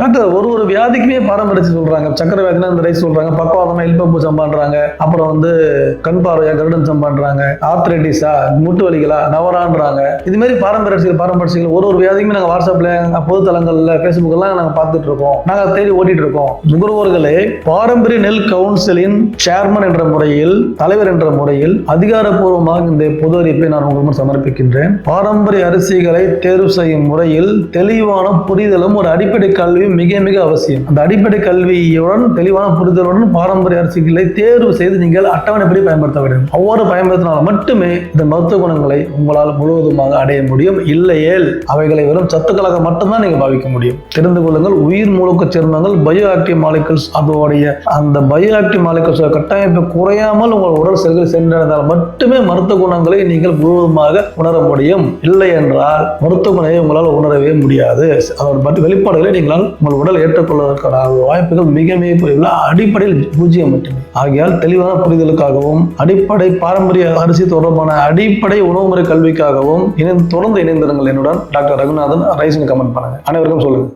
Doctor ஒரு வியாதிக்குமே பாரம்பரிய சொல்றாங்க. சக்கரை வியாதினா இந்த ரைஸ் சொல்றாங்க, பக்கவாதமா எல்பம்பு சம்பான்றாங்க, அப்புறம் கண் பார்வையா கருடன் சம்பான்றாங்க, ஆர்த்ரைட்டிஸா முட்டு வலிகளா நவரான்றாங்க. இது மாதிரி பாரம்பரிய ஒரு வியாதிக்குமே நாங்க வாட்ஸ்அப்ல பொது தளங்கள்ல பேஸ்புக் எல்லாம் நாங்க பார்த்துட்டு இருக்கோம், நாங்க தேடி ஓட்டிட்டு இருக்கோம். நுகர்வோர்களே, பாரம்பரிய நெல் கவுன்சிலின் சேர்மன் என்ற முறையில், தலைவர் என்ற முறையில் அதிகாரப்பூர்வமாக இந்த பொது அறிவிப்பை நான் உங்களுக்கு சமர்ப்பிக்கின்றேன். பாரம்பரிய அரிசிகளை தேர்வு செய்யும் முறையில் தெளிவான புரிதலும் ஒரு அடிப்படை கல்வியும் மிக மிக அவசியம். அந்த அடிப்படை கல்வியுடன் தெளிவான புரிதலுடன் பாரம்பரிய அரிசிகளை தேர்வு செய்து நீங்கள் அட்டவணைப்படி பயன்படுத்த வேண்டும். அவ்வாறு பயன்படுத்தினால் மட்டுமே இந்த மருத்துவ குணங்களை உங்களால் முழுவதுமாக அடைய முடியும். இல்லையேல் அவைகளை வெறும் சத்துக்களாக மட்டும்தான் நீங்க பாவிக்க முடியும். தெரிந்து கொள்ளுங்கள், உயிர் மூலக்க சேர்மங்கள் பயோ ஆக்டிவ் மாலிகூல்ஸ், அதோடைய அந்த பயோ ஆக்டிவ் மாலிகூல்ஸ் கட்டமைப்பை குறையாமல் உங்கள் உடல் செல்கள் சென்றடைந்தால் மட்டுமே மருத்துவ குணங்களை நீங்கள் முழுவதுமாக உணர முடியும். இல்லை என்றால் மருத்துவ குணத்தை உங்களால் உணரவே முடியாது. அதோட வெளிப்பாடுகளை நீங்களால் உங்கள் உடல் ஏற்றுக்கொள்வதற்கான வாய்ப்புகள் மிக மிக குறைவுள்ள அடிப்படையில் 0 மட்டுமே. ஆகையால் தெளிவான புரிதலுக்காகவும் அடிப்படை பாரம்பரிய அரிசி தொடர்பான அடிப்படை உணவுமுறை கல்விக்காகவும் தொடர்ந்து இணைந்திருங்கள். என்னுடன் டாக்டர் ரகுநாதன். ரைஸ்னு கமெண்ட் பண்ணுங்க. அனைவருக்கும் சொல்லுங்க.